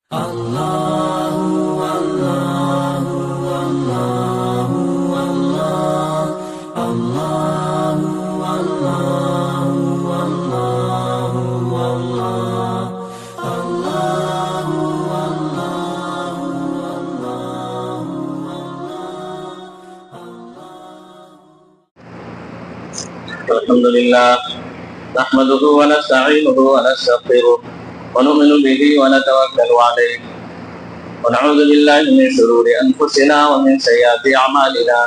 الحمد لله نحمده ونستعينه ونستغفره ونؤمن به ونتوكل عليه ونعوذ بالله من شرور أنفسنا ومن سيئات أعمالنا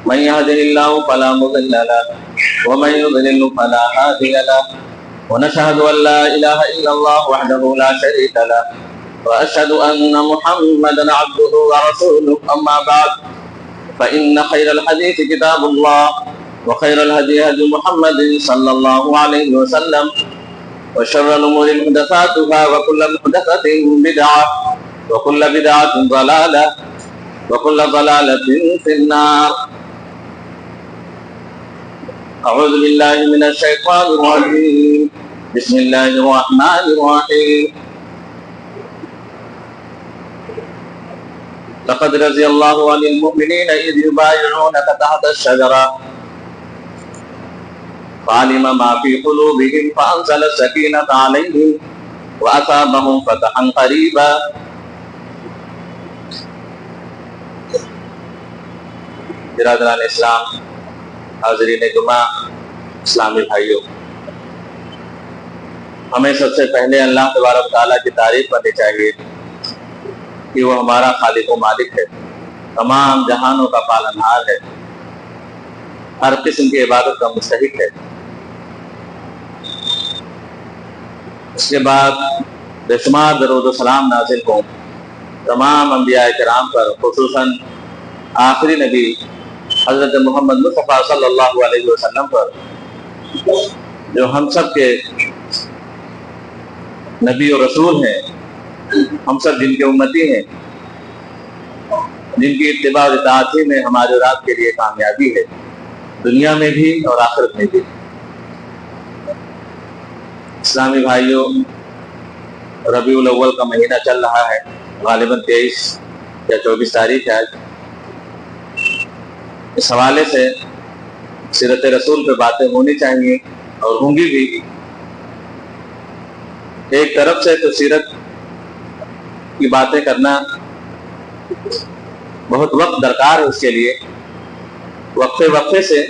من يهده الله فلا مضل له ومن يضلل فلا هادي له ونشهد أن لا إله إلا الله وحده لا شريك له وأشهد أن محمدا عبده ورسوله أما بعد فإن خير الحديث كتاب الله وخير الهدي هدي محمد صلى الله عليه وسلم وشر الأمور محدثاتها وكل محدثة بدعة وكل بدعة ضلالة وكل ضلالة في النار. أعوذ بالله من الشيطان الرجيم. بسم الله الرحمن الرحيم. لقد رضي الله عن المؤمنين إذ يبايعونك تحت الشجرة فعلم ما في قلوبهم فأنزل السكينة عليهم وأثابهم فتحا قريبا. برادران اسلام، حاضرین جمعہ، اسلامی بھائیوں، ہمیں سب سے پہلے اللہ تبارک تعالیٰ کی تعریف کرنی چاہیے کہ وہ ہمارا خالق و مالک ہے، تمام جہانوں کا پالنہار ہے، ہر قسم کی عبادت کا مستحق ہے. اس کے بعد بے شمار درود و سلام نازل ہوں تمام انبیاء کرام پر، خصوصاً آخری نبی حضرت محمد مصطفیٰ صلی اللہ علیہ وسلم پر، جو ہم سب کے نبی و رسول ہیں، ہم سب جن کے امتی ہیں، جن کی اتباع و اطاعت ہی میں ہمارے اور آپ کے لیے کامیابی ہے، دنیا میں بھی اور آخرت میں بھی. اسلامی بھائیوں، ربیع الاول کا مہینہ چل رہا ہے، غالباً 23 یا 24 تاریخ ہے آج. اس حوالے سے سیرت رسول پہ باتیں ہونی چاہیے اور ہوں گی بھی. ایک طرف سے تو سیرت کی باتیں کرنا بہت وقت درکار ہے، اس کے لیے وقفے وقفے سے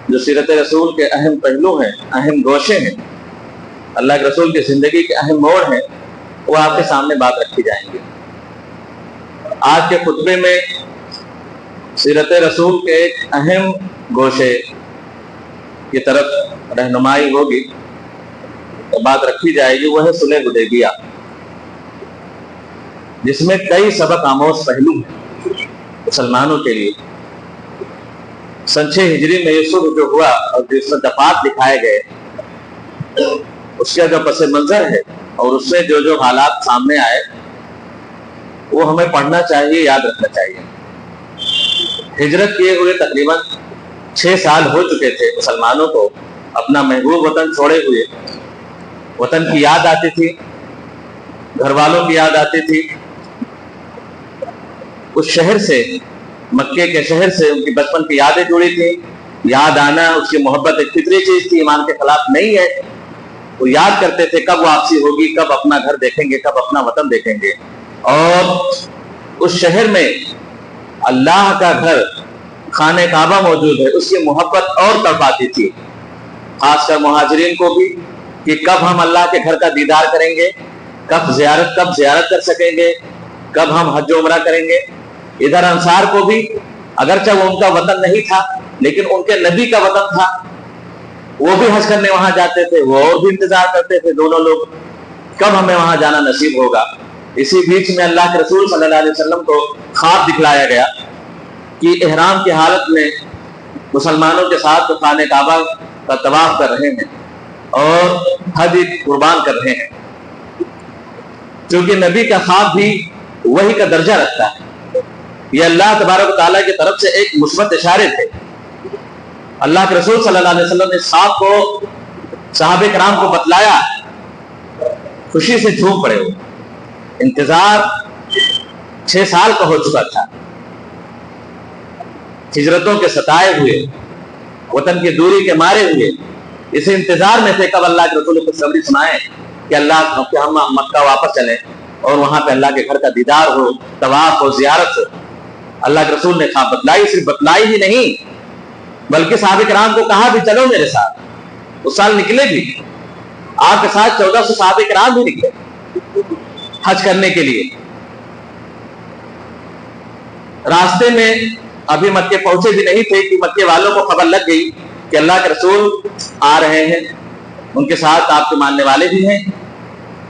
جو سیرت رسول کے اہم پہلو ہیں، اہم گوشے ہیں، اللہ کے رسول کی زندگی کے اہم موڑ ہیں، وہ آپ کے سامنے بات رکھی جائیں گے. آج کے خطبے میں سیرت رسول کے ایک اہم گوشے کی طرف رہنمائی ہوگی، بات رکھی جائے گی، وہ ہے صلح حدیبیہ، جس میں کئی سبق آموز پہلو ہیں مسلمانوں کے لیے. سن 6 ہجری میں یہ صلح جو ہوا اور جس میں دفعات دکھائے گئے، اس کا جو پس منظر ہے اور اس میں جو حالات سامنے آئے، وہ ہمیں پڑھنا چاہیے، یاد رکھنا چاہیے. ہجرت کیے ہوئے تقریباً 6 سال ہو چکے تھے مسلمانوں کو، اپنا محبوب وطن چھوڑے ہوئے. وطن کی یاد آتی تھی، گھر والوں کی یاد آتی تھی، اس شہر سے، مکے کے شہر سے ان کی بچپن کی یادیں جڑی تھیں. یاد آنا، اس کی محبت ایک فطری چیز تھی، ایمان کے خلاف نہیں ہے. وہ یاد کرتے تھے کب واپسی ہوگی، کب اپنا گھر دیکھیں گے، کب اپنا وطن دیکھیں گے. اور اس شہر میں اللہ کا گھر خانہ کعبہ موجود ہے، اس کی محبت اور تڑپاتی تھی، خاص کر مہاجرین کو بھی، کہ کب ہم اللہ کے گھر کا دیدار کریں گے، کب زیارت کر سکیں گے، کب ہم حج و عمرہ کریں گے. ادھر انصار کو بھی، اگرچہ وہ ان کا وطن نہیں تھا لیکن ان کے نبی کا وطن تھا، وہ بھی حج کرنے وہاں جاتے تھے، وہ اور بھی انتظار کرتے تھے دونوں لوگ، کب ہمیں وہاں جانا نصیب ہوگا. اسی بیچ میں اللہ کے رسول صلی اللہ علیہ وسلم کو خواب دکھلایا گیا کہ احرام کی حالت میں مسلمانوں کے ساتھ خانہ کعبہ کا طواف کر رہے ہیں اور حج قربان کر رہے ہیں. کیونکہ نبی کا خواب بھی وحی کا درجہ رکھتا ہے. یہ اللہ تبارک و تعالیٰ کی طرف سے ایک مثبت اشارے تھے. اللہ کے رسول صلی اللہ علیہ وسلم نے خواب کو صحابہ کرام کو بتلایا، خوشی سے جھوم پڑے ہو. इंतजार 6 साल का हो चुका था। हिजरतों के सताए हुए, वतन की दूरी के मारे हुए इस इंतजार में थे कब अल्लाह के रसूल को खुशखबरी सुनाए कि अल्लाह कि हम मक्का वापस चलें और वहां पे अल्लाह के घर का दीदार हो, तवाफ हो, जियारत हो। अल्लाह के रसूल ने कहा बतलाई, सिर्फ बतलाई ही नहीं बल्कि सहाबा किराम को कहा भी चलो मेरे साथ। उस साल निकले भी, आपके साथ 1400 सहाबा किराम भी निकले हज करने के लिए। रास्ते में अभी मक्के पहुंचे भी नहीं थे कि मक्के वालों को खबर लग गई कि अल्लाह के रसूल आ रहे हैं, उनके साथ आपके मानने वाले भी हैं।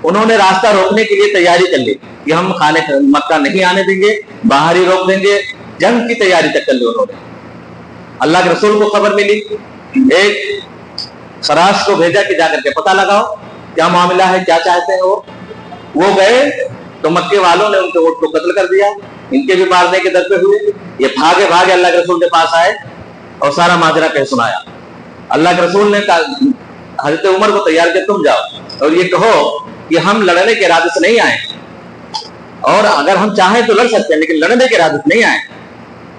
उन्होंने रास्ता रोकने के लिए तैयारी कर ली कि हम खाने मक्का नहीं आने देंगे, बाहर ही रोक देंगे। जंग की तैयारी तक कर ली उन्होंने। अल्लाह के रसूल को खबर मिली, एक खराश को भेजा कि जाकर के पता लगाओ क्या मामला है, क्या चाहते हैं वो गए तो मक्के वालों ने उनके ऊँट को कत्ल कर दिया, इनके भी मारने के दर पे हुए। ये भागे भागे अल्लाह के रसूल के पास आए और सारा माजरा कह सुनाया। अल्लाह के रसूल ने हजरत उमर को तैयार किया, तुम जाओ और ये कहो कि हम लड़ने के इरादे से नहीं आए, और अगर हम चाहें तो लड़ सकते हैं लेकिन लड़ने के इरादे से नहीं आए।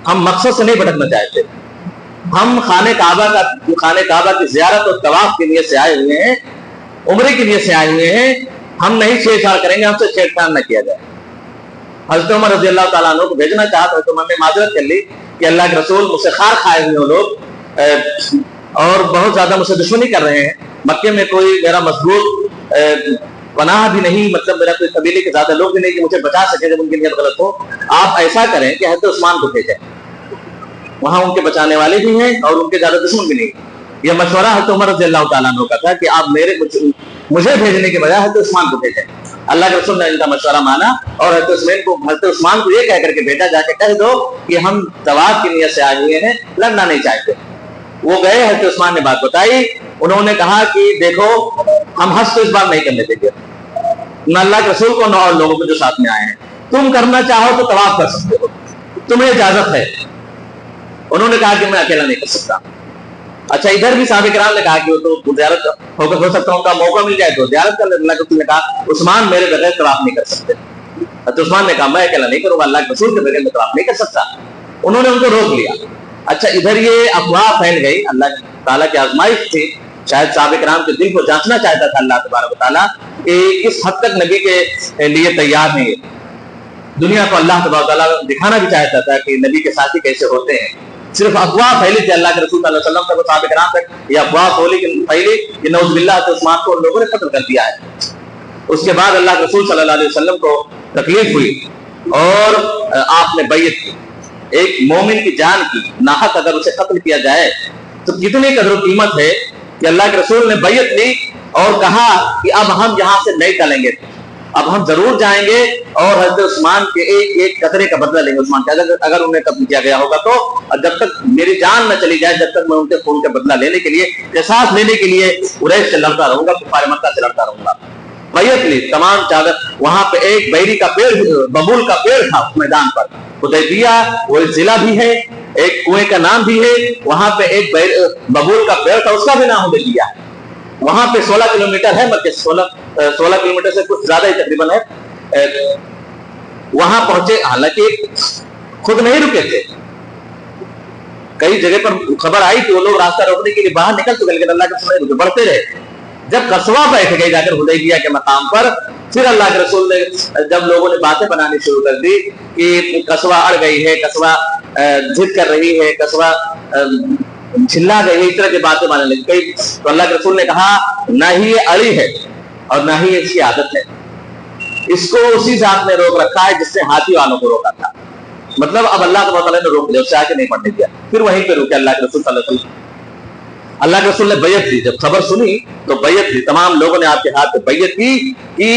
हम मकसद से नहीं भटकना चाहते, हम खाने काबा की ज़ियारत और तवाफ की नियत से आए हुए हैं, उम्रे की नियत से आए हुए हैं। हम नहीं छेड़छाड़ करेंगे, हमसे छेड़छाड़ न किया जाए। हज़रत उमर रज़ी अल्लाह तआला अन्हु को भेजना चाहा तो हज़रत उमर ने माजरत कर ली कि अल्लाह के रसूल मुझसे खार खाए हुए लोग और बहुत ज्यादा मुझसे दुश्मनी कर रहे हैं। मक्के में कोई मेरा मजबूत पनाह भी नहीं, मतलब मेरा कोई कबीले के ज्यादा लोग भी नहीं कि मुझे बचा सके जब उनकी नियत गलत हो। आप ऐसा करें कि हज़रत उस्मान को भेजें, वहां उनके बचाने वाले भी हैं और उनके ज्यादा दुश्मन भी नहीं। यह मशवरा हज़रत उमर रज़ी अल्लाह तआला अन्हु का था कि आप मुझे भेजने के बजाय हज़रत उस्मान को भेजें। अल्लाह के रसूल ने इनका मशवरा माना और हज़रत उस्मान को ये कह करके भेजा, जाके कह दो कि हम तवाफ की नियत से आए हुए हैं, लड़ना नहीं चाहते। वो गए, हज़रत उस्मान ने बात बताई। उन्होंने कहा कि देखो हम हज तो इस बार नहीं करने देंगे, न अल्लाह के रसूल को न और लोगों को जो साथ में आए हैं। तुम करना चाहो तो तवाफ कर सकते हो, तुम्हें इजाजत है। उन्होंने कहा कि मैं अकेला नहीं कर सकता। अच्छा, इधर भी साहब किराम ने कहा कि वो तो ज़ियारत हो सकता, उनका मौका मिल जाए तो ज़ियारत कर ले। अल्लाह के रसूल ने कहा उस्मान मेरे बगैर तवाफ नहीं कर सकते। तो उस्मान ने कहा मैं अकेला नहीं करूंगा, अल्लाह के रसूल के बगैर मैं तवाफ नहीं कर सकता। उन्होंने उनको रोक लिया। अच्छा, इधर ये अफवाह फैल गई, अल्लाह ताला की आजमाइश थी। शायद साहब किराम के दिल को जांचना चाहता था अल्लाह तबारक व तआला कि किस हद तक नबी के लिए तैयार है। ये दुनिया को अल्लाह तबारक व तआला दिखाना भी चाहता था कि नबी के साथी कैसे होते हैं। सिर्फ अफवाह फैली थी अल्लाह के रसूल सल्लल्लाहु अलैहि वसल्लम तक, साहब किराम तक ये अफवाह फैली कि नौजुबिल्लाह उस्मान को लोगों ने कत्ल कर दिया है। उसके बाद अल्लाह के रसूल सल्लल्लाहु अलैहि वसल्लम को तकलीफ हुई और आपने बैयत की। एक मोमिन की जान की नाहक अगर उसे कत्ल किया जाए तो कितनी कदर कीमत है कि अल्लाह के रसूल ने बैयत ली और कहा कि अब हम यहाँ से नहीं चलेंगे, अब हम जरूर जाएंगे और हज़रत उस्मान के एक कतरे का बदला लेंगे। उस्मान के अगर उन्हें कत्ल किया गया होगा तो जब तक मेरी जान न चली जाए, जब तक मैं उनके खून का बदला लेने के लिए, एहसास लेने के लिए कुरैश से लड़ता रहूंगा, कुफार मक्का से लड़ता रहूंगा। बैयत ली, तमाम चादर। वहां पे एक बैरी का पेड़, बबूल का पेड़ था उस मैदान पर। हुदैबिया वो जिला भी है, एक कुएं का नाम भी है। वहां पे एक बबूल का पेड़ था, उसका भी नाम हुदैबिया है। वहां पे 16 किलोमीटर है, मक्के 16 किलोमीटर से कुछ ज्यादा ही तकरीबन है। वहां पहुंचे, हालांकि खुद नहीं रुके थे, कई जगह पर खबर आई कि वो लोग रास्ता रोकने के लिए बाहर निकल चुके, लेकिन अल्लाह के रसूल रुके, बढ़ते रहे। जब कस्बा बैठ गए जाकर हुदैबिया के मकाम पर, फिर अल्लाह के रसूल ने, जब लोगों ने बातें बनानी शुरू कर दी कि कस्बा अड़ गई है, कस्बा जिद कर रही है, कस्बा चिल्ला गई है, इस तरह की बातें मानने लगी कई, तो अल्लाह के रसूल ने कहा ना ही ये अड़ी है और ना ही इसकी आदत है, इसको उसी जात ने रोक रखा है जिससे हाथी वालों को रोका था। मतलब अब अल्लाह तआला ने रोक लिया, उससे आगे नहीं बढ़ने दिया। फिर वहीं पे रुके अल्लाह के रसूल सल्लल्लाहु अलैहि वसल्लम। अल्लाह के रसूल ने बैयत दी, जब खबर सुनी तो बैयत दी, तमाम लोगों ने आपके हाथ पे बैयत की कि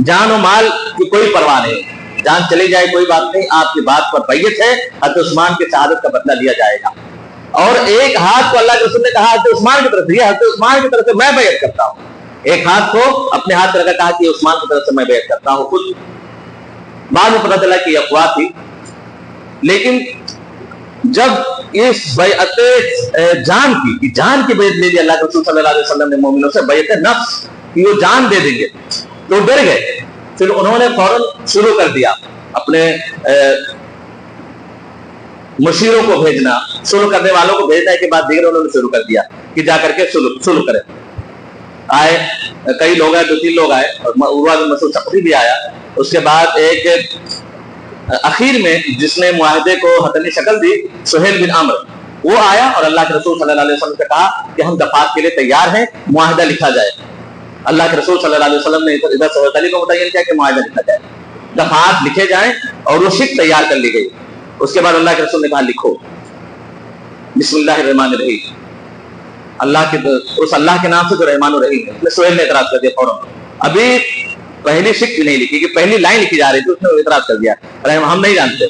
जान और माल की कोई परवाह नहीं, जान चली जाए कोई बात नहीं, आपकी बात पर बैयत है, हज़रत उस्मान की शहादत का बदला लिया जाएगा। और एक हाथ को अल्लाह के रसूल ने कहा हज़रत उस्मान की तरफ दिया, हज़रत उस्मान की तरफ से मैं बैयत करता हूँ। एक हाथ को अपने हाथ पर रखा, कहा कि उस्मान की तरफ से मैं बैयत करता हूँ खुद। बाद में पता चला कि अफवाह थी, लेकिन जब इस बैअत जान की बैयत ले ली अल्लाह के रसूल सल्लल्लाहु अलैहि वसल्लम ने मोमिनों से, बैअत नफ्स कि वो जान दे देंगे, तो डर गए। फिर उन्होंने फौरन शुरू कर दिया अपने मुशीरों को भेजना, सुलह करने वालों को भेजने के बाद धीरे उन्होंने शुरू कर दिया कि जा करके सुलह करें। आए कई लोग आए, 2-3 लोग आए और उर्वा बिन मसूद सक़फ़ी भी आया। उसके बाद एक आखिर में जिसने मुआहदे को हतनी शक्ल दी, सुहेल बिन अम्र, वो आया और अल्लाह के रसूल सल्लल्लाहु अलैहि वसल्लम से कहा कि हम दफात के लिए तैयार हैं, मुआहदा लिखा जाए। अल्लाह के रसूल सल्लल्लाहु अलैहि वसल्लम ने इधर सुहेल अली को मुतय्यन किया कि मुआहदा लिखा जाए, दफात लिखे जाएं, और वो शिक तैयार कर ली गई। उसके बाद अल्लाह के रसूल ने कहा लिखो बिस्मिल्लाहिर्रहमानिर्रहीम, अल्लाह के उस अल्लाह के नाम से जो रहमान और रहीम है। सुहेल ने इतराज कर दिया फौरन, अभी पहली शिक भी नहीं लिखी कि पहली लाइन लिखी जा रही थी, उसने इतराज कर दिया, हम नहीं जानते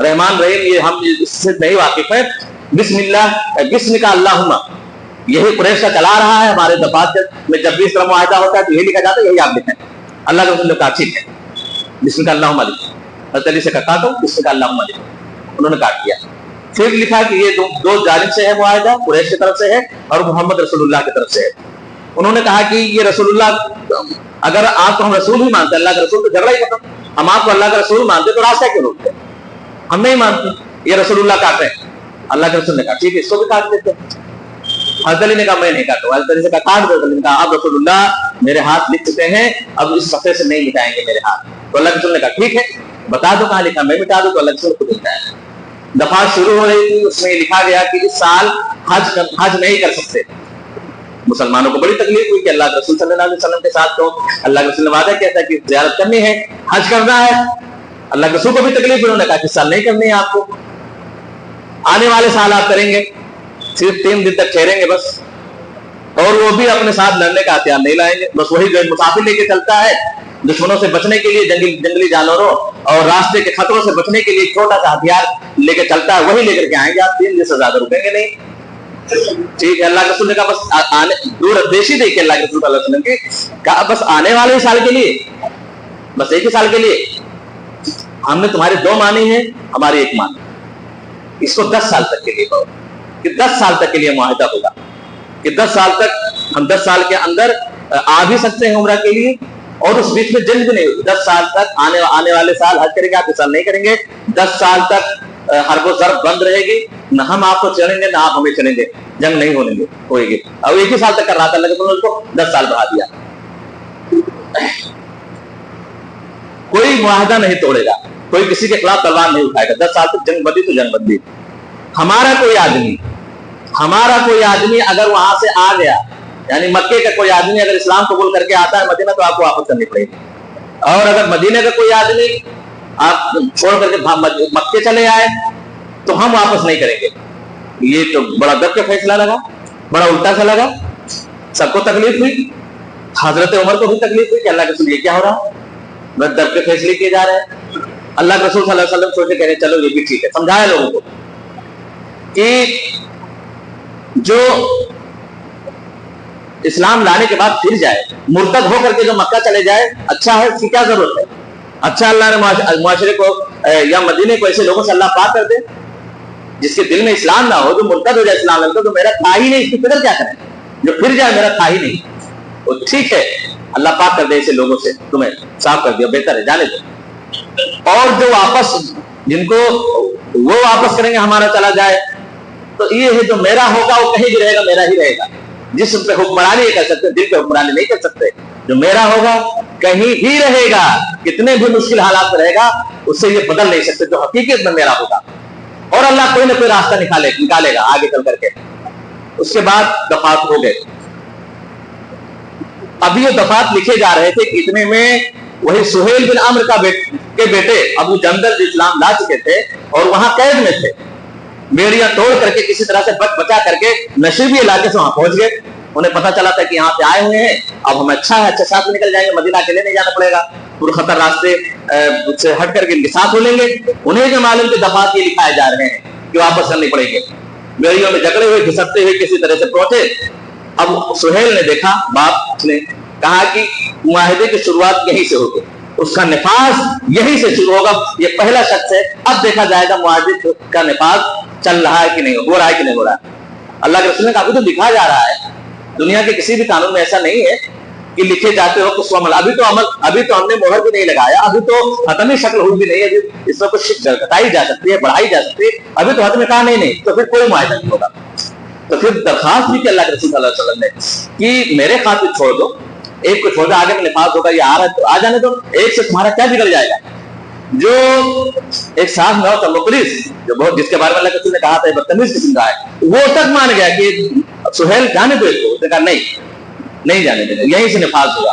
रहमान रहीम, ये हम इससे नहीं वाकिफ है। बिस्मिल्लाह बिस्मिका अल्लाहुम्मा, यही कुरैश का चला रहा है, हमारे दफात में जब भी इस तरह मुआहदा होता है तो यही लिखा जाता है, यही आप लिखें। अल्लाह के रसूल ने कहा ठीक है, बिस्मिका अल्लाहुम्मा लिखो। हज़रत अली से कहा तो बिस्मिका अल्लाहुम्मा लिखो, उन्होंने काट दिया। फिर लिखा कि ये दो जानिब से है मुआहदा, कुरैश की तरफ से है और मोहम्मद रसूलुल्लाह की तरफ से है। उन्होंने कहा कि ये रसूलुल्लाह, अगर आपको हम रसूल ही मानते, अल्लाह का रसूल, तो झगड़ा ही खत्म। हम आपको अल्लाह का रसूल मानते तो रास्ता क्यों रोकते? हम नहीं मानते, ये रसूलुल्लाह काटे। अल्लाह के रसूल ने कहा ठीक है, इसको भी काट देते। हज़रत अली ने कहा मैं नहीं काटूंगा। हज़रत अली से कहा काट दो। अली ने कहा अब रसूलुल्लाह मेरे हाथ लिख चुके हैं, अब इस सफ़े से नहीं मिटाएंगे मेरे हाथ। तो अल्लाह के रसूल ने कहा ठीक है, बता दो कहाँ लिखा, मैं मिटा दूं। तो अल्लाह के रसूल खुद लिखा है। दफा शुरू हो रही थी, उसमें लिखा गया कि इस साल हज नहीं कर सकते। मुसलमानों को बड़ी तकलीफ हुई कि अल्लाह के रसूल सल्लल्लाहु अलैहि वसल्लम के साथ तो अल्लाह के रसूल ने वादा किया था कि ज़ियारत करनी है, हज करना है। अल्लाह के रसूल को भी तकलीफ, उन्होंने कहा कि इस साल नहीं करनी है आपको, आने वाले साल आप करेंगे, सिर्फ 3 दिन तक ठहरेंगे बस, और वो भी अपने साथ लड़ने का हथियार नहीं लाएंगे, बस वही जो मुसाफिर लेके चलता है दुश्मनों से बचने के लिए, जंगली जानवरों और रास्ते के खतरों से बचने के लिए छोटा सा हथियार लेके चलता है, वही लेकर के आएंगे आप, 3 दिन से ज्यादा रुकेंगे नहीं। ठीक है, अल्लाह के रसूल ने कहा बस आने दूरदर्शी देखिए, अल्लाह के रसूल सल्लल्लाहु अलैहि वसल्लम की कहा बस आने वाले साल के लिए, बस एक ही साल के लिए हमने तुम्हारे 2 मानी है, हमारी 1 मानी, इसको 10 साल तक के लिए कहो कि 10 साल तक के लिए मुआहदा होगा कि 10 साल तक हम 10 साल के अंदर आ भी सकते हैं उम्रा के लिए, और उस बीच में जंग भी नहीं होगी। 10 साल तक आने वाले साल हज करेंगे, आप इस साल नहीं करेंगे। 10 साल तक हर्ब ज़र्ब बंद रहेगी, न हम आपको चलेंगे ना आप हमें चलेंगे, जंग नहीं होगी। अब 1 ही साल तक कर रहा था, लेकिन उसको 10 साल बढ़ा दिया। कोई मुआहदा नहीं तोड़ेगा, कोई किसी के खिलाफ तलवार नहीं उठाएगा। 10 साल तक जंग बंदी तो जंग बंदी। हमारा कोई आदमी अगर वहां से आ गया, यानी मक्के का कोई आदमी अगर इस्लाम कबूल करके आता है मदीना, तो आपको वापस करनी पड़ेगी। और अगर मदीने का कोई आदमी आप छोड़ करके मक्के चले आए तो हम वापस नहीं करेंगे। ये तो बड़ा दर्द का फैसला लगा, बड़ा उल्टा सा लगा, सबको तकलीफ हुई। हजरत उमर को भी तकलीफ हुई कि अल्लाह के रसूल ये क्या हो रहा है, बस दर्द के फैसले किए जा रहे हैं। अल्लाह के रसूल सल्लल्लाहु अलैहि वसल्लम सोचे कह रहे चलो ये भी ठीक है, समझाया लोगों को कि जो इस्लाम लाने के बाद फिर जाए, मुर्तद होकर के जो मक्का चले जाए, अच्छा है, उसकी क्या जरूरत है? अच्छा अल्लाह ने मुआशरे को या मदीने को ऐसे लोगों से अल्लाह पाक कर दे जिसके दिल में इस्लाम ना हो, जो मुर्तद हो जाए इस्लाम तो मेरा था ही नहीं, इसकी फिक्र क्या करें, जो फिर जाए मेरा था ही नहीं, वो ठीक है, अल्लाह पाक कर दे ऐसे लोगों से, तुम्हें साफ कर दिया, बेहतर है, जाने दो। और जो वापस जिनको वो वापस करेंगे हमारा चला जाए, तो ये है जो मेरा होगा वो कहीं भी रहेगा, मेरा ही रहेगा। जिस पे हुक्मरानी कर सकते, दिल पे हुक्मरानी नहीं कर सकते। जो मेरा होगा कहीं ही रहेगा, कितने भी मुश्किल हालात में रहेगा, उससे ये बदल नहीं सकते जो हकीकत में मेरा होगा। और अल्लाह कोई ना कोई रास्ता निकालेगा आगे चल करके। उसके बाद दफात हो गए। अभी ये दफात लिखे जा रहे थे, इतने में वही सुहेल बिन अम्र के बेटे अबू जंदल जो इस्लाम ला चुके थे और वहां कैद में थे, बेड़ियां तोड़ करके किसी तरह से बचा करके नशीबी इलाके से वहां पहुंच गए। उन्हें पता चला था कि यहाँ पे आए हुए हैं, अब हम अच्छा साथ निकल जाएंगे, मदीना अकेले नहीं जाना पड़ेगा, पुरखतर रास्ते से हट करके इनके साथ हो लेंगे। उन्हें जो मालूम के दफात ये लिखाए जा रहे हैं कि वापस करनी पड़ेगी। बेड़ियों में जकड़े हुए घिसकते हुए किसी तरह से पहुंचे। अब सुहेल ने देखा, बाप ने कहा कि मुआहिदे की शुरुआत यहीं से होगी, उसका निफाज यहीं से शुरू होगा, ये पहला शख्स है। अब देखा जाएगा मुआहिदे का निफाज चल रहा है कि नहीं, हो रहा है कि नहीं हो रहा है। अल्लाह के रसूल ने कहा तो दिखा जा रहा है, दुनिया के किसी भी कानून में ऐसा नहीं है कि लिखे जाते हो तो अमल, अभी तो हमने मोहर भी नहीं लगाया, अभी तो खत्म ही शक्ल हुई भी नहीं, अभी इसमें कुछ घटाई जा सकती है, बढ़ाई जा सकती है, अभी तो खत्म कहा नहीं, तो फिर कोई मुआहदा नहीं होगा। तो फिर दरखास्त भी की अल्लाह के रसूल सल्लल्लाहु अलैहि वसल्लम ने कि मेरे खातिर छोड़ दो, एक को छोड़ दो, आगे में निफाज होगा, ये आ रहा है तो आ जाने दो, एक से तुम्हारा क्या बिगड़ जाएगा। जो एक साथ में होता मुखलिस, जो बहुत जिसके बारे में अल्लाह के रसूल ने कहा था बदतमीज किस्म का है, वो तक मान गया कि सुहेल जाने दो इसको, उसने कहा नहीं जाने देंगे, यहीं से निफाज होगा।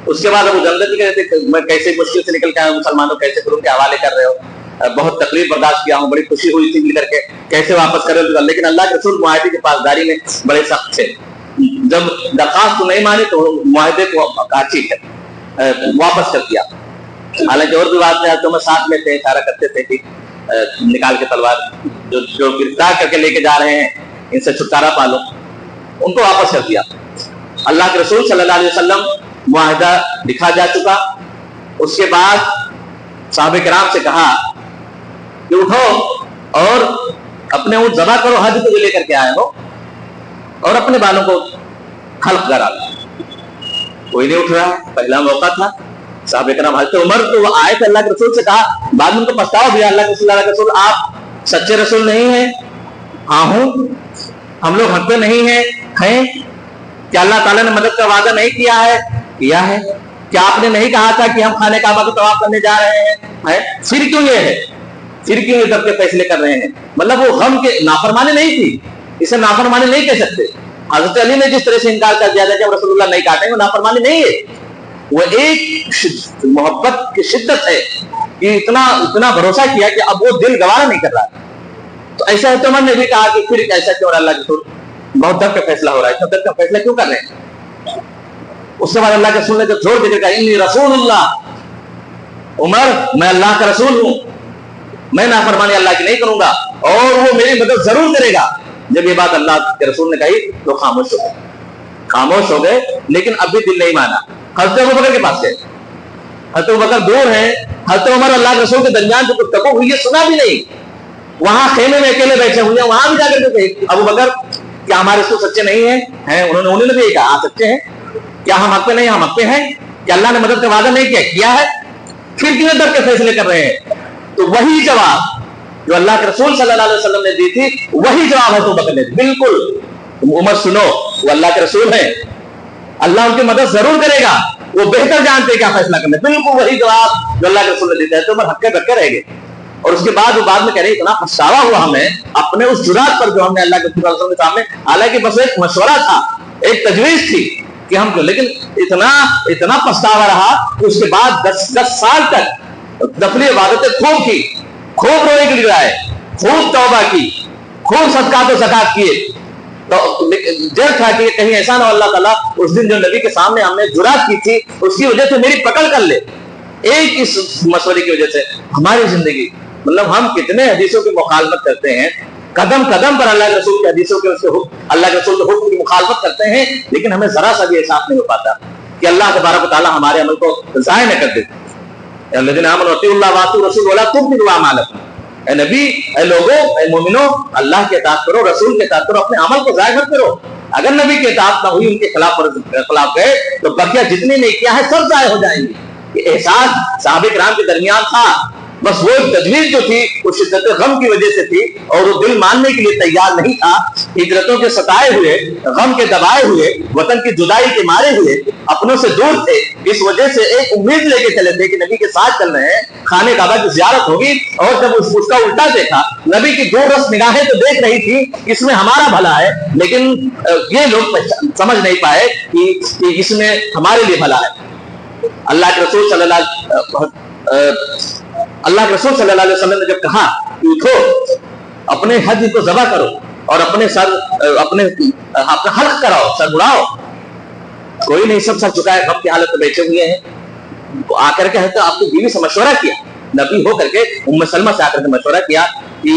उसके बाद अबू जंदल कहते थे मैं कैसे मुश्किल से निकल के आया, मुसलमानों कैसे फिर उनके हवाले कर रहे हो, बहुत तकलीफ बर्दाश्त किया हूँ, बड़ी खुशी हुई थी मिल करके, कैसे वापस कर रहे हो। लेकिन अल्लाह के रसूल मुआहदे की पासदारी में बड़े सख्त थे, जब दरखास्त को नहीं मानी तो मुआहदे को ठीक है वापस कर दिया। हालांकि और भी बात है, तो मैं साथ में थे, इशारा करते थे कि निकाल के तलवार, जो गिरफ्तार करके लेके जा रहे हैं इनसे छुटकारा पालो, उनको वापस कर दिया। अल्लाह के रसूल सल्लल्लाहु अलैहि वसल्लम मुआहदा लिखा जा चुका, उसके बाद साहबे किराम से कहा कि उठो और अपने ऊँट ज़बह करो, हज को लेकर के आए हो, और अपने बालों को हल्क करा लो। कोई नहीं उठ रहा, पहला मौका था। साहबे किराम हज़रत उमर तो वो आए थे, अल्लाह के रसूल से कहा, बाद में उनको पछतावा भी, अल्लाह के रसूल आप सच्चे रसूल नहीं हैं? हाँ हूं। हम लोग हक पे नहीं हैं? क्या अल्लाह ताला ने मदद का वादा नहीं किया है? किया है। क्या आपने नहीं कहा था कि हम खाने काबा को तवाफ करने जा रहे हैं? फिर क्यों ये है? फिर क्यों इधर के फैसले कर रहे हैं? मतलब वो गम के नाफरमानी नहीं थी, इसे नाफरमानी नहीं कह सकते। हजरत अली ने जिस तरह से इनकार कर दिया था कि रसूलुल्लाह नहीं काटेंगे, वो नाफरमानी नहीं है, वो एक मोहब्बत की शिद्दत है कि इतना भरोसा किया कि अब वो दिल गवारा नहीं कर रहा। तो ऐसा है, तो उमर ने भी कहा कि फिर ऐसा क्यों, अल्लाह के रसूल बहुत दर्द का फैसला हो रहा है, इतना दर्द का फैसला क्यों कर रहे हैं? उसके बाद अल्लाह के रसूल ने जब जोर देकर कहा इन्नी रसूलुल्लाह, उमर मैं अल्लाह का रसूल हूं, मैं नाफरमानी अल्लाह की नहीं करूंगा और वो मेरी मदद जरूर करेगा। जब ये बात अल्लाह के रसूल ने कही तो खामोश हो गए, लेकिन अब भी दिल नहीं माना। हज़रत अबू बकर के पास गए, हज़रत अबू बकर दूर है, हज़रत उमर अल्लाह के रसूल के दरमियान जो गुफ्तगू हुई है सुना भी नहीं, वहां खेमे में अकेले बैठे हुए, वहां भी जाकर के अबू बकर क्या हमारे रसूल सच्चे नहीं हैं? उन्होंने भी कहा सच्चे हैं। क्या हम हक पे नहीं, हम हक पे हैं? क्या अल्लाह ने मदद का वादा नहीं किया है? फिर क्यों डर के फैसले कर रहे हैं? तो वही जवाब जो अल्लाह के रसूल सल्लल्लाहु अलैहि वसल्लम ने दी थी, वही जवाब है अबू बकर ने। बिल्कुल उमर सुनो, वो अल्लाह के रसूल हैं, अल्लाह उनकी मदद जरूर करेगा, वो बेहतर जानते क्या फैसला करना। बिल्कुल वही जवाब जो अल्लाह के रसूल ने दिया है। तो उमर हक्के बक्के रह गए, और उसके बाद वो बाद में कह रहे इतना पछतावा हुआ हमें अपने उस जुरात पर जो हमने अल्लाह के रसूल के सामने, हालांकि बस एक मशवरा था, एक तजवीज थी कि हम क्यों, लेकिन इतना पछतावा रहा कि उसके बाद 10 साल तक नफली इबादतें खूब की, खूब रोए गिराए, खूब तौबा की, खूब सदकात और ज़कात किए। तो डर था कि कहीं ऐसा ना अल्लाह ताला उस दिन जो नबी के सामने हमने जुरात की थी उसकी वजह से मेरी पकड़ कर ले। एक इस मशवरे की वजह से हमारी जिंदगी, मतलब हम कितने हदीसों की मुखालफत करते हैं, कदम कदम पर अल्लाह के रसूल के हदीसों के अल्लाह के रसूल के हुक्म की मुखालफत करते हैं, लेकिन हमें जरा सा भी एहसास नहीं हो पाता कि अल्लाह तबारक व तआला हमारे अमल को ज़ाया न कर दे। ए नबी, ए लोगों, ए मोमिनो, अल्लाह के इताअत करो, रसूल के इताअत करो, अपने अमल को ज़ाया मत करो। अगर नबी के इताअत ना हुई, उनके खिलाफ गए तो बकिया जितने ने किया है सब ज़ाया हो जाएंगे। ये एहसास सहाबे किराम के दरमियान था, बस वो तजवीज जो थी वो शिद्दत गम की वजह से थी, और वो दिल मानने के लिए तैयार नहीं था। हिजरतों के सताए हुए, गम के दबाए हुए, वतन की जुदाई के मारे हुए, अपनों से दूर थे। इस वजह से एक उम्मीद लेके चले थे कि नबी के साथ चल रहे हैं, खाने काबा की ज़ियारत होगी, और जब उसका उल्टा देखा, नबी की दो रस निगाहें तो देख रही थी इसमें हमारा भला है, लेकिन ये लोग समझ नहीं पाए कि इसमें हमारे लिए भला है। अल्लाह के रसूल सल्लल्लाहु अलैहि वसल्लम ने जब कहा कि उठो, अपने हज को ज़बह करो और अपने हल्क कराओ, सर उड़ाओ, कोई नहीं, सब सर चुकाए, गम की हालत में बैठे हुए हैं। तो आकर के तो आपकी बीवी से मशवरा किया, नबी हो करके उम्मे सलमा से आकर के मशवरा किया कि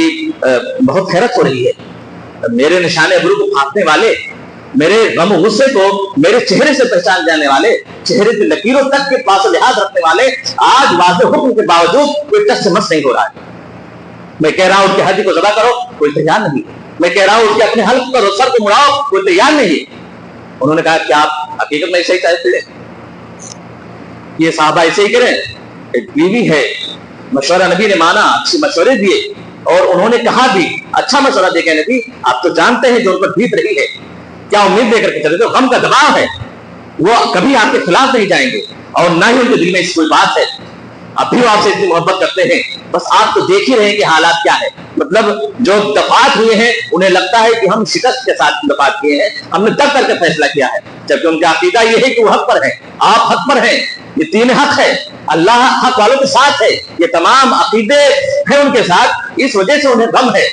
बहुत हैरत हो रही है, मेरे निशाने अबरू को फांकने वाले, मेरे गम गुस्से को मेरे चेहरे से पहचान जाने वाले, चेहरे की लकीरों तक के पास लिहाज रखने वाले, आज वाज़ेह हुक्म के बावजूद कोई टस से मस नहीं हो रहा है। मैं कह रहा हूं उसके हज को ज़बह करो, कोई तैयार नहीं। मैं कह रहा हूं उसके अपने हल्क करो, सर को मुड़ाओ, कोई तैयार नहीं। انہوں نے کہا کہ آپ حقیقت میں ایسے ہی چاہتے ہیں؟ یہ صحابہ ایسے ہی کریں؟ ایک بیوی ہے، مشورہ نبی نے مانا، اچھے مشورے دیے، اور انہوں نے کہا بھی اچھا مشورہ دے کے نبی آپ تو جانتے ہیں جو ان پر بیت رہی ہے، کیا امید دے کر کے چلے؟ تو غم کا دباؤ ہے، وہ کبھی آپ کے خلاف نہیں جائیں گے اور نہ ہی ان کے دل میں اس کوئی بات ہے، اب بھی وہ آپ سے اتنی محبت کرتے ہیں، بس آپ تو دیکھ ہی رہے ہیں کہ حالات کیا ہے۔ مطلب جو دفعات ہوئے ہیں انہیں لگتا ہے کہ ہم شکست کے ساتھ دفعات کیے ہیں، ہم نے دب کر کے فیصلہ کیا ہے، جبکہ ان کا عقیدہ یہ ہے کہ وہ حق پر ہے، آپ حق پر ہیں، یہ تین حق ہے، اللہ حق والوں کے ساتھ ہے، یہ تمام عقیدے ہیں ان کے ساتھ، اس وجہ سے انہیں غم ہے۔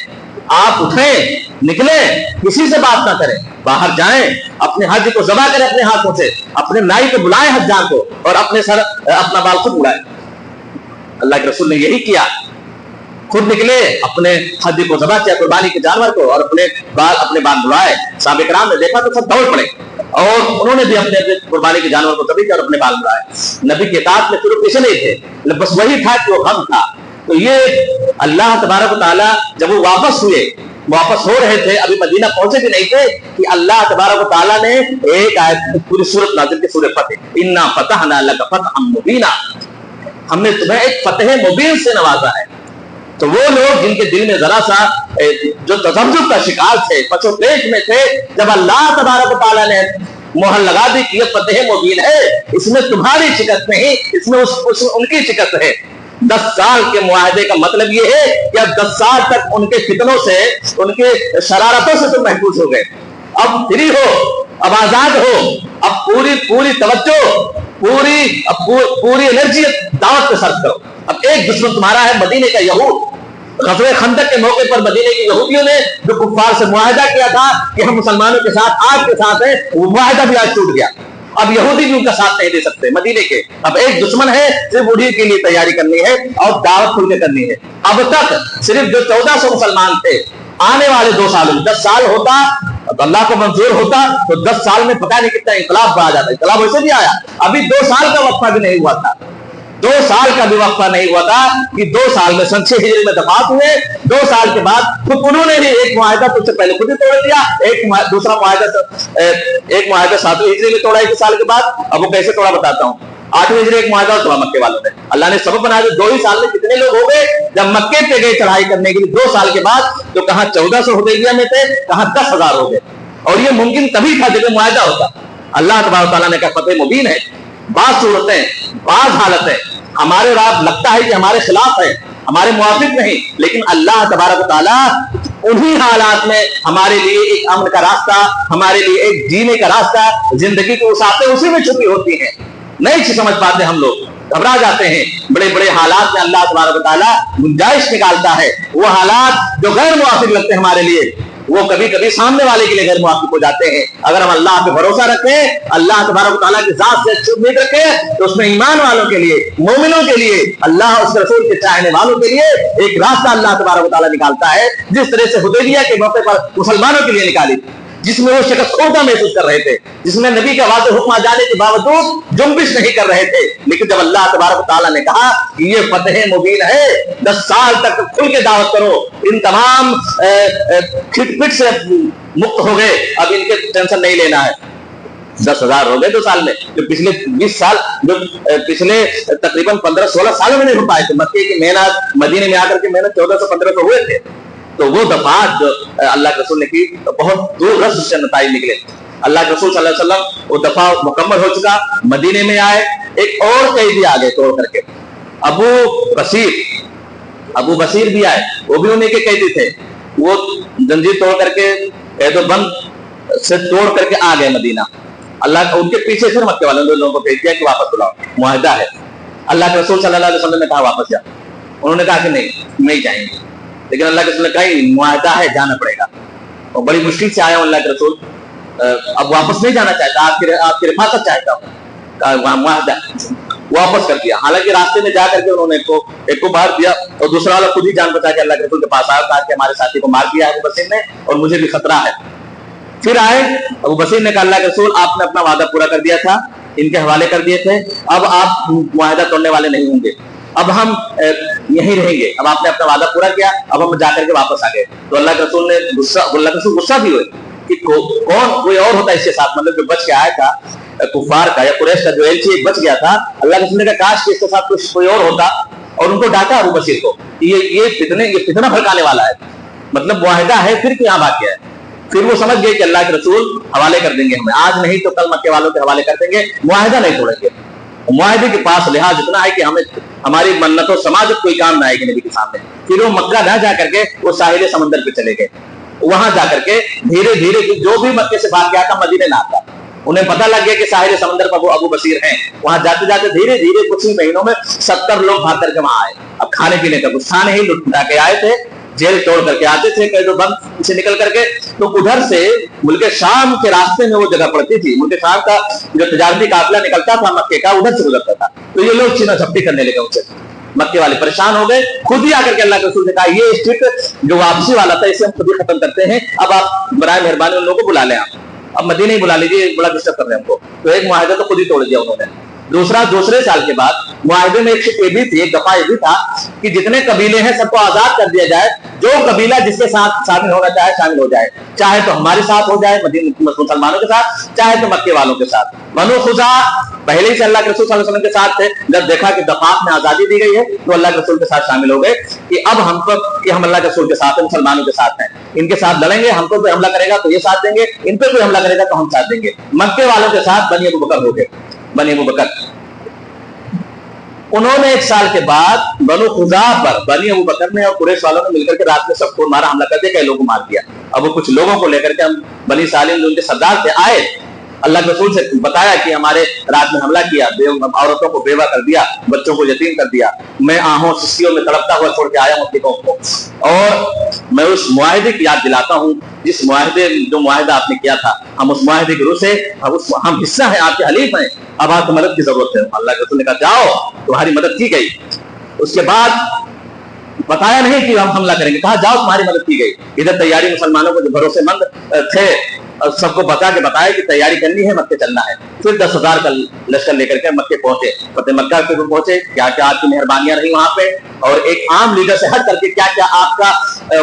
آپ اٹھیں، نکلیں، کسی سے بات نہ کریں، باہر جائیں، اپنے حج کو ذبح کریں اپنے ہاتھوں سے، اپنے نائی کو بلائیں حجاں کو، اور اپنا بال خود اڑائیں۔ اللہ کے رسول نے یہی کیا، خود نکلے، اپنے حج کو ذبح کیا، قربانی کے جانور کو، اور اپنے بال بلائے۔ صحابہ کرام نے دیکھا تو سب دوڑ پڑے، اور انہوں نے بھی اپنے قربانی کے جانور کو ذبح کیا اور اپنے بال بلائے۔ نبی کے اطاعت میں شروع پیچھے نہیں تھے، بس وہی تھا کہ وہ غم تھا۔ تو یہ اللہ تبارک و تعالیٰ جب وہ واپس ہو رہے تھے، ابھی مدینہ پہنچے بھی نہیں تھے، کہ اللہ تبارک و تعالیٰ نے ایک آیت پوری سورت نازل کی، سورۃ فتح، انا فتحنا لک فتحا مبینا، ہم نے تمہیں ایک فتح مبین سے نوازا ہے۔ تو وہ لوگ جن کے دل میں ذرا سا جو تذبذب کا شکار تھے، پچو پیٹ میں تھے، جب اللہ تبارک و تعالیٰ نے مہر لگا دی کہ یہ فتح مبین ہے، اس میں تمہاری شکست نہیں، اس میں ان کی شکست ہے۔ 10 سال کے معاہدے کا مطلب یہ ہے کہ اب 10 سال تک ان کے فتنوں سے، ان کے شرارتوں سے تم محفوظ ہو گئے، اب فری ہو، اب آزاد ہو، اب پوری توجہ، پوری انرجی دعوت پہ صرف کرو۔ اب ایک دشمن تمہارا ہے مدینے کا یہود۔ غزوہ خندق کے موقع پر مدینے کے یہودیوں نے جو کفار سے معاہدہ کیا تھا کہ ہم مسلمانوں کے ساتھ آپ کے ساتھ ہیں، وہ معاہدہ بھی آج ٹوٹ گیا، اب یہودی بھی ان کا ساتھ نہیں دے سکتے مدینے کے۔ اب ایک دشمن ہے، صرف وہی کے لیے تیاری کرنی ہے اور دعوت کھل کے کرنی ہے۔ اب تک صرف جو 1400 مسلمان تھے، آنے والے 2 سالوں میں 10 سال ہوتا، اللہ کو منظور ہوتا تو 10 سال میں پتہ نہیں کتنا انقلاب آ جاتا۔ انقلاب ویسے بھی آیا، ابھی 2 سال کا وقفہ بھی نہیں ہوا تھا، 2 سال کا بھی وقفہ نہیں ہوا تھا کہ 2 سال میں سن 6 ہجری میں دفعات ہوئے، 2 سال کے بعد خود انہوں نے بھی ایک معاہدہ تجھ سے پہلے خود ہی توڑ دیا، دوسرا معاہدہ 7ویں ہجری میں توڑا 1 سال کے بعد۔ اب وہ کیسے توڑا بتاتا ہوں۔ 8ویں ہجری ایک معاہدہ توڑا مکے والوں نے، اللہ نے سبب بنا دیا۔ 2 ہی سال میں کتنے لوگ ہو گئے جب مکے پہ گئے چڑھائی کرنے کے لیے 2 سال کے بعد، تو کہاں 1400 حدیبیہ میں تھے، کہاں 10,000 ہو گئے، اور یہ ممکن تبھی تھا جب معاہدہ ہوتا۔ اللہ تبارک تعالیٰ نے کہا فتح مبین ہے۔ بعض صورتیں، بعض حالتیں ہمارے اور آپ لگتا ہے کہ ہمارے خلاف ہے، ہمارے موافق نہیں، لیکن اللہ تبارک تعالیٰ انہی حالات میں ہمارے لیے ایک امن کا راستہ، ہمارے لیے ایک جینے کا راستہ، زندگی کی وسعتیں اسی میں چھپی ہوتی ہیں، نہیں سمجھ پاتے ہم لوگ، گھبرا جاتے ہیں۔ بڑے بڑے حالات میں اللہ تبارک تعالیٰ گنجائش نکالتا ہے، وہ حالات جو غیر موافق لگتے ہیں ہمارے لیے، وہ کبھی کبھی سامنے والے کے لیے غیر موافق ہو جاتے ہیں۔ اگر ہم اللہ پہ بھروسہ رکھیں، اللہ تبارک و تعالیٰ کی ذات سے اچھی امید رکھیں، تو اس میں ایمان والوں کے لیے، مومنوں کے لیے، اللہ اور اس کے رسول کے چاہنے والوں کے لیے ایک راستہ اللہ تبارک و تعالیٰ نکالتا ہے، جس طرح سے حدیبیہ کے موقع پر مسلمانوں کے لیے نکالی، جس میں وہ شکست خوردہ محسوس کر رہے تھے، جس میں نبی کا واضح حکم آ جانے کے باوجود جنبش نہیں کر رہے تھے، لیکن جب اللہ تبارک و تعالیٰ نے کہا کہ یہ فتح مبین ہے، 10 سال تک کھل کے دعوت کرو، ان تمام کھٹ پٹ سے مکت ہو گئے، اب ان کے ٹینشن نہیں لینا ہے۔ 10,000 ہو گئے 2 سال میں، جو پچھلے 20 سال، جو پچھلے تقریباً 15-16 سالوں میں نہیں ہو پائے تھے۔ مکے کی محنت، مدینے میں آ کر کے محنت 1400-1500 ہوئے تھے، تو وہ دفعات جو اللہ کے رسول نے کی بہت دور رس سے نتائج نکلے۔ اللہ کے رسول صلی اللہ علیہ وسلم وہ دفعہ مکمل ہو چکا، مدینے میں آئے، ایک اور قیدی آ گئے توڑ کر کے، ابو بصیر بھی آئے، وہ بھی انہیں کے قیدی تھے، وہ زنجیر توڑ کر کے، قید و بند سے توڑ کر کے آ گئے مدینہ۔ اللہ ان کے پیچھے پھر مکے والوں نے لوگوں کو بھیج دیا کہ واپس بلاؤ، معاہدہ ہے۔ اللہ کے رسول صلی اللہ علیہ وسلم نے کہا واپس جاؤ، انہوں نے کہا کہ نہیں جائیں گے، لیکن اللہ کے رسول نے کہا معاہدہ ہے، جانا پڑے گا، اور بڑی مشکل سے آیا ہوں اللہ کے رسول، اب واپس نہیں جانا چاہتا، آپ کی رفاقت چاہتا ہوں، کہا معاہدہ، واپس کر دیا۔ حالانکہ راستے میں جا کر کے انہوں نے ایک کو باہر دیا، اور دوسرا والا خود ہی جان بچا کے اللہ کے رسول کے پاس آیا، کہا کہ ہمارے ساتھی کو مار دیا ہے ابو بصیر نے، اور مجھے بھی خطرہ ہے۔ پھر آئے ابو بصیر نے کہا اللہ کے رسول آپ نے اپنا وعدہ پورا کر دیا تھا، ان کے حوالے کر دیے تھے، اب آپ معاہدہ توڑنے والے نہیں ہوں گے، اب ہم یہیں رہیں گے، اب آپ نے اپنا وعدہ پورا کیا، اب ہم جا کر کے واپس آ گئے۔ تو اللہ کے رسول نے غصہ بھی ہوئے، कि कौन कोई और होता इसके साथ, मतलब जो बच के आया था कुफार का या कुरैश का जो एलची बच गया था, अल्लाह के रसूल ने कहा काश कि इसके साथ कुछ कोई और होता, और उनको डांटा अबू बसीर को, ये फितना भड़काने वाला है, मतलब मुआहिदा है फिर क्यों यहाँ भाग गया है। फिर वो समझ गए कि अल्लाह के रसूल हवाले कर देंगे हमें, आज नहीं तो कल मक्के वालों के हवाले कर देंगे, मुआहिदा नहीं तोड़ेंगे। मुआहिदे के पास लिहाज इतना है कि हमें हमारी मन्नतों समाजत कोई काम ना आएगी नबी के सामने। फिर वो मक्का ना जा करके वो साहिल समंदर पे चले गए, वहां जाकर के धीरे धीरे जो भी मक्के से भाग गया था मदीने ना आता, उन्हें पता लग गया कि साहिल समंदर पर वो अबू बसीर हैं। वहां जाते जाते धीरे धीरे कुछ ही महीनों में 70 लोग भाग करके वहां आए। अब खाने पीने का कुछ था नहीं, लुट के आए थे, जेल तोड़ करके आते थे कैदो बंद से निकल करके। तो उधर से मुल्क शाम के रास्ते में वो जगह पड़ती थी, मुल्क शाम का जो तजारती काफिला निकलता था मक्के का, उधर से गुजरता था। तो ये लोग छीना झपटी करने लगे उनसे, मक्के वाले परेशान हो गए, खुद ही आकर के अल्लाह के रसूल ने कहा ये स्ट्रिक्ट जो वापसी वाला था इसे हम खुद ही खत्म करते हैं, अब आप बराए मेहरबानी उन लोगों को बुला लें, आप अब मदीने ही बुला लीजिए, बड़ा डिस्टर्ब कर रहे हैं हमको। तो एक मुआहिदा तो खुद ही तोड़ दिया उन्होंने। दूसरे साल के बाद मुआहिदे में एक शिर्त भी थी, एक दफा ये भी था कि जितने कबीले हैं सबको आजाद कर दिया जाए, जो कबीला जिसके साथ शामिल होना चाहे शामिल हो जाए, चाहे तो हमारे साथ हो जाए मुसलमानों के साथ, चाहे तो मक्के वालों के साथ। बनु खुजा पहले ही से अल्लाह के रसूल सल्लल्लाहु अलैहि वसल्लम के साथ थे, जब देखा कि दफात में आजादी दी गई है तो अल्लाह के रसूल के साथ शामिल हो गए कि अब हम अल्लाह के रसूल के साथ हैं, मुसलमानों के साथ हैं, इनके साथ लड़ेंगे, हमको कोई हमला करेगा तो ये साथ देंगे, इन पर कोई हमला करेगा तो हम साथ देंगे। मक्के वालों के साथ बनी अबू बकर हो गए, बनी अबू बकर। उन्होंने एक साल के बाद बनु खुजा पर बनी अबू बकर ने और कुरैश वालों ने मिलकर के रात में सबको मारा, हमला कर दिया, कई लोगों को मार दिया। अब वो कुछ लोगों को लेकर के हम बनी सालिम जो उनके सरदार थे आए, अल्लाह के रसूल से बताया कि हमारे रात में हमला किया, औरतों को बेवा कर दिया, बच्चों को यतीम कर दिया, मैं आहों सिस्कियों में तड़पता हुआ छोड़ के आया हूं अपनी कौम को, और मैं उस मुआहिदे की याद दिलाता हूं जिस जो मुआहिदा आपने किया था, हम उस मुआहिदे के रूह से हम हिस्सा है, आपके हलीफ हैं, अब आपको मदद की जरूरत है। अल्लाह के रसूल ने कहा जाओ, तुम्हारी मदद की गई। उसके बाद बताया नहीं कि हम हमला करेंगे, कहा जाओ तुम्हारी मदद की गई। इधर तैयारी मुसलमानों को जो भरोसेमंद थे सबको बता के बताया कि तैयारी करनी है, मक्के चलना है। फिर 10,000 का लश्कर लेकर के मक्के पहुंचे, फतेह मक्का पे पहुंचे, क्या क्या आपकी मेहरबानियां रही वहां पे, और एक आम लीडर से हट करके क्या क्या आपका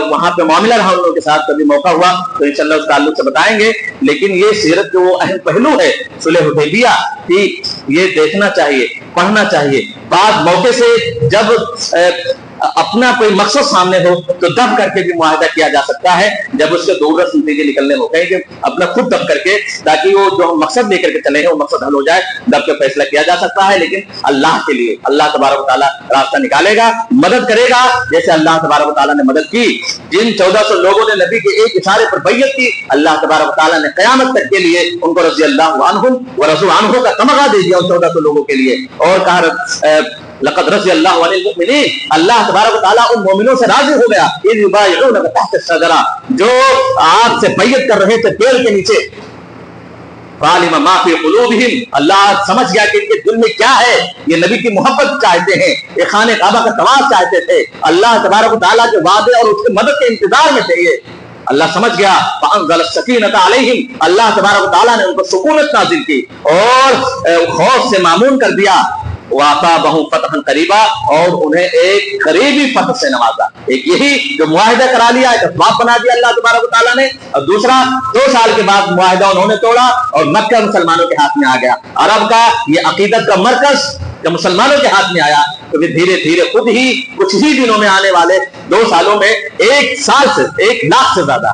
वहां पे मामला रहा उन लोगों के साथ, कभी मौका हुआ तो इंशाल्लाह उस ताल्लुक से बताएंगे। लेकिन ये सीरत जो अहम पहलू है सुलह हुदैबिया की, ये देखना चाहिए, पढ़ना चाहिए। बाद मौके से जब अपना कोई मकसद सामने हो तो दब करके भी मुआहिदा किया जा सकता है, जब उसके दूरदर्श नतीजे निकलने हो गए कि अपना खुद दब करके, ताकि वो जो हम मकसद लेकर के चले हैं वो मकसद हल हो जाए, दब के फैसला किया जा सकता है। लेकिन अल्लाह के लिए अल्लाह तबारक व तआला रास्ता निकालेगा, मदद करेगा, जैसे अल्लाह तबारक व तआला ने मदद की। जिन 1400 लोगों ने नबी के एक इशारे पर बैयत की, अल्लाह तबारक व तआला ने क़यामत तक के लिए उनको रज़ी अल्लाहु अन्हुम व रज़ू अन्हु का तमगा दे दिया उन 1400 लोगों के लिए, और कहा लक़द रज़ी अल्लाहु अनिल मुमिनीन, अल्लाह तबारक व तआला उन मोमिनों से राजी हो गया, इज़ युबाइऊनका तहत अश-शजरा, जो आग से बैयत कर रहे थे पेड़ के नीचे। फ़अलिम मा फ़ी क़ुलूबिहिम, अल्लाह समझ गया कि इनके दिल में क्या है, ये नबी की मोहब्बत चाहते हैं, ये खाने काबा का तवाफ चाहते थे, अल्लाह तबारक व तआला के वादे और उसकी मदद के इंतजार में थे। ये अल्लाह समझ गया, फ़अंज़ल सकीनता अलैहिम, अल्लाह तबारक व तआला ने उनको सुकूनत नाज़िल की और खौफ से मामून कर दिया। वाक़अबहुम फ़तहन क़रीबा, और उन्हें एक करीबी फतह से नवाजा। एक यही जो मुआहिदा करा लिया, एक असबाब बना दिया अल्लाह तबारक व तआला ने, और दूसरा 2 साल के बाद मुआहिदा उन्होंने तोड़ा और मक्का मुसलमानों के हाथ में आ गया। अरब का ये अकीदत का मरकज जब मुसलमानों के हाथ में आया तो फिर धीरे धीरे खुद ही कुछ ही दिनों में आने वाले 2 सालों में 1 साल से 1 लाख से ज्यादा,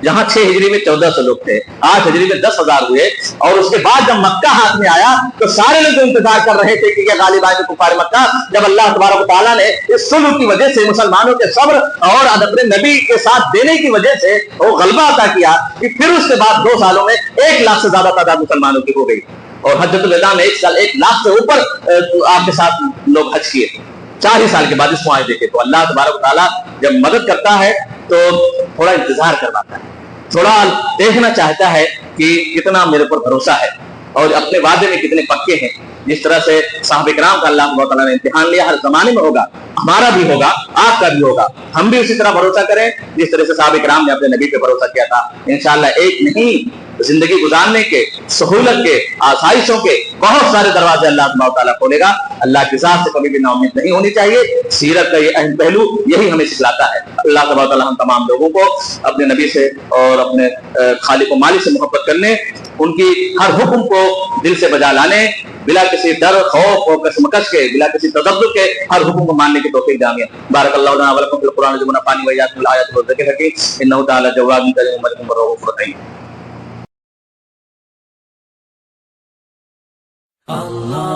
जहां 6 हिजरी में 1400 लोग थे, 8 हिजरी में 10,000 हुए, और उसके बाद जब मक्का हाथ में आया तो सारे लोग इंतजार कर रहे थे कि ये गालिब आएंगे कुफार मक्का। जब अल्लाह तबारक व तआला ने इस सुलह की वजह से, मुसलमानों के सब्र और अपने नबी के साथ देने की वजह से वो गलबा अता किया, कि फिर उसके बाद 2 सालों में 1 लाख से ज्यादा तादाद मुसलमानों की हो गई, और हज्जतुल विदा में 1 लाख से ऊपर आपके साथ लोग हज किए 4 ही साल के बाद इस मुआहिदे के। तो अल्लाह तबारक व तआला जब मदद करता है तो थोड़ा इंतजार करवाता है, थोड़ा देखना चाहता है कि कितना मेरे पर भरोसा है और अपने वादे में कितने पक्के हैं। जिस तरह से साहब इकराम का अल्लाह तआला ने इम्तिहान लिया, हर जमाने में होगा, हमारा भी होगा, आपका भी होगा, हम भी उसी तरह भरोसा करें जिस तरह से साहब इकराम ने अपने नबी पे भरोसा किया था। इंशाअल्लाह एक नहीं, जिंदगी गुजारने के, सहूलत के, आसाइशों के बहुत सारे दरवाजे अल्लाह तआला खोलेगा। अल्लाह की ज़ात से कभी भी नाउम्मीद नहीं होनी चाहिए। सीरत का ये अहम पहलू यही हमें सिखलाता है। اللہ تبارک و تعالی ہم تمام لوگوں کو اپنے نبی سے اور اپنے خالق و مالک سے محبت کرنے، ان کی ہر حکم کو دل سے بجا لانے، بلا کسی ڈر خوف اور کشمکش کے، بلا کسی تذبذب کے ہر حکم کو ماننے کی توفیق دے آمین۔ بارک اللہ لنا ولکم فی القرآن العظیم ونفعنی وإیاکم بالآیات والذکر الحکیم انہ تعالی جواد کریم مجید رؤوف رحیم۔ Allah